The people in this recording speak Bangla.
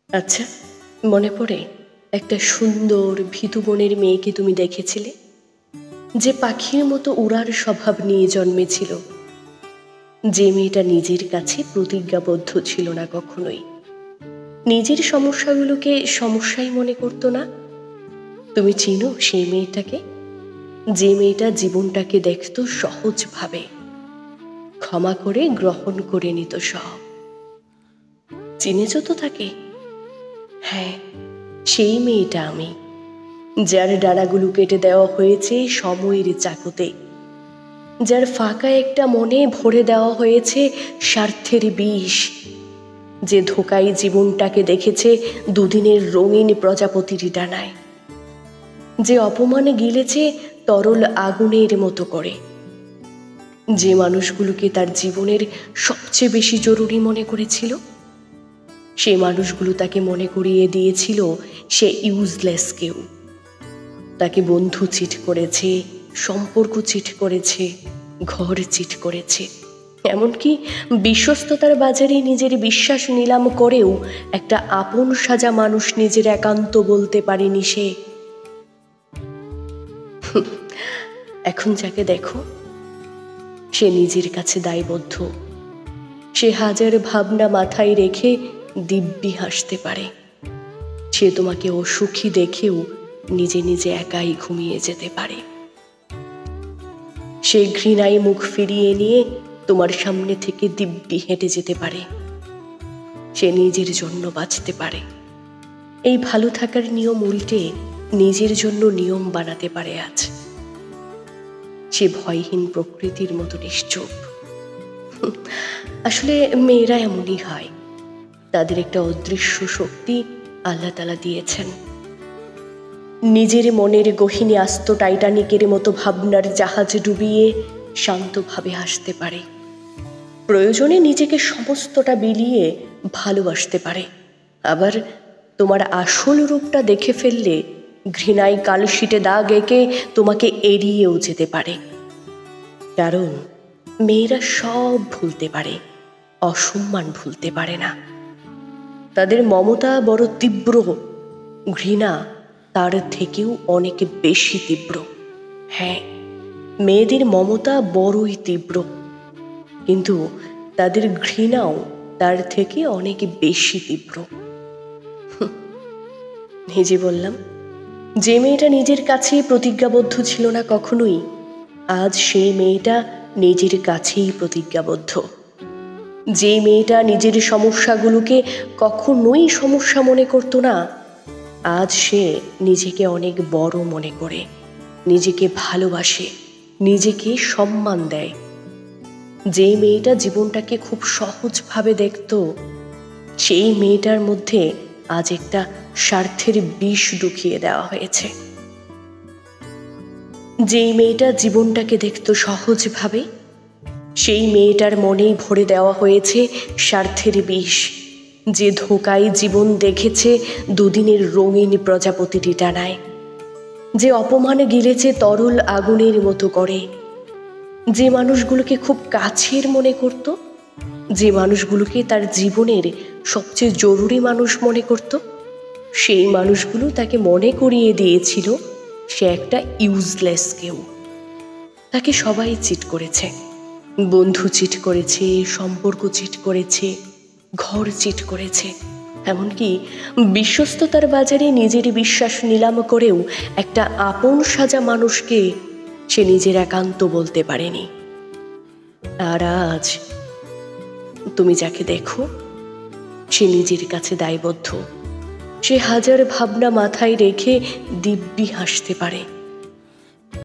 আচ্ছা, মনে পড়ে একটা সুন্দর ভীতু বনের মেয়েকে তুমি দেখেছিলে, যে পাখির মতো উড়ার স্বভাব নিয়ে জন্মেছিল, যে মেয়েটা নিজের কাছে প্রতিজ্ঞাবদ্ধ ছিল না কখনোই, নিজের সমস্যাগুলোকে সমস্যাই মনে করতো না। তুমি চিনো সেই মেয়েটাকে? যে মেয়েটা জীবনটাকে দেখতো সহজভাবে, ক্ষমা করে গ্রহণ করে নিত সব। চিনেছ তো তাকে? হ্যাঁ, সেই মেয়েটা আমি, যার ডানাগুলো কেটে দেওয়া হয়েছে সময়ের চাকুতে, যার ফাঁকা একটা মনে ভরে দেওয়া হয়েছে স্বার্থের বিষ, যে ধোকায় জীবনটাকে দেখেছে দুদিনের রঙিন প্রজাপতির ডানায়, যে অপমানে গিলেছে তরল আগুনের মতো করে, যে মানুষগুলোকে তার জীবনের সবচেয়ে বেশি জরুরি মনে করেছিল, সে মানুষগুলো তাকে মনে করিয়ে দিয়েছিল সে ইউজলেস কেউ। তাকে বন্ধু চিট করেছে, সম্পর্ক চিট করেছে, ঘর চিট করেছে, এমনকি বিশ্বস্ততার বাজারে নিজের বিশ্বাস নিলাম করেও একটা আপন সাজা মানুষ নিজের একান্ত বলতে পারেনি সে। এখন যাকে দেখো, সে নিজের কাছে দায়বদ্ধ। সে হাজার ভাবনা মাথায় রেখে দিব্যি হাসতে পারে। সে তোমাকে অসুখী দেখেও নিজে নিজে একাই ঘুমিয়ে যেতে পারে। সে ঘৃণায় মুখ ফিরিয়ে নিয়ে তোমার সামনে থেকে দিব্যি হেঁটে যেতে পারে। সে নিজের জন্য বাঁচতে পারে। এই ভালো থাকার নিয়ম উল্টে নিজের জন্য নিয়ম বানাতে পারে আজ। সে ভয়হীন প্রকৃতির মতো নিশ্চুপ। আসলে মেয়েরা এমনই হয়, তাদের একটা অদৃশ্য শক্তি আল্লাহ তাআলা দিয়েছেন। নিজের মনের গহীনে আস্ত টাইটানিকের মতো ভাবনার জাহাজ ডুবিয়ে শান্তভাবে হাসতে পারে। প্রয়োজনে নিজেকে সমস্তটা বিলিয়ে ভালোবাসতে পারে। আবার তোমার আসল রূপটা দেখে ফেললে ঘৃণায় কালশিটে দাগ এঁকে তোমাকে এড়িয়েও যেতে পারে। কারণ মেয়েরা সব ভুলতে পারে, অসম্মান ভুলতে পারে না। তাদের মমতা বড় তীব্র, ঘৃণা তার থেকেও অনেক বেশি তীব্র। হ্যাঁ, মেয়েদের মমতা বড়ই তীব্র, কিন্তু তাদের ঘৃণাও তার থেকে অনেক বেশি তীব্র। নিজে বললাম, যে মেয়েটা নিজের কাছে প্রতিজ্ঞাবদ্ধ ছিল না কখনোই, আজ সেই মেয়েটা নিজের কাছেই প্রতিজ্ঞাবদ্ধ। যে মেয়েটা নিজের সমস্যাগুলোকে কখনোই সমস্যা মনে করত না, আজ সে নিজেকে অনেক বড় মনে করে, নিজেকে ভালোবাসে, নিজেকে সম্মান দেয়। যে মেয়েটা জীবনটাকে খুব সহজভাবে দেখত, সেই মেয়েটার মধ্যে আজ একটা স্বার্থের বিষ ঢুকিয়ে দেওয়া হয়েছে। যেই মেয়েটা জীবনটাকে দেখত সহজভাবে, সেই মেয়েটার মনেই ভরে দেওয়া হয়েছে স্বার্থের বিষ, যে ধোকায় জীবন দেখেছে দুদিনের রঙিন প্রজাপতির ডানায়, যে অপমানে গিলেছে তরল আগুনের মতো করে, যে মানুষগুলোকে খুব কাছের মনে করত, যে মানুষগুলোকে তার জীবনের সবচেয়ে জরুরি মানুষ মনে করত, সেই মানুষগুলো তাকে মনে করিয়ে দিয়েছিল সে একটা ইউজলেস কেউ। তাকে সবাই চিট করেছে, বন্ধু চিট করেছে, সম্পর্ক চিট করেছে, ঘর চিট করেছে, এমনকি বিশ্বস্ততার বাজারে নিজের বিশ্বাস নিলাম করেও একটা আপন সাজা মানুষকে সে নিজের একান্ত বলতে পারেনি। আর আজ তুমি যাকে দেখো, সে নিজের কাছে দায়বদ্ধ। সে হাজার ভাবনা মাথায় রেখে দিব্যি হাসতে পারে।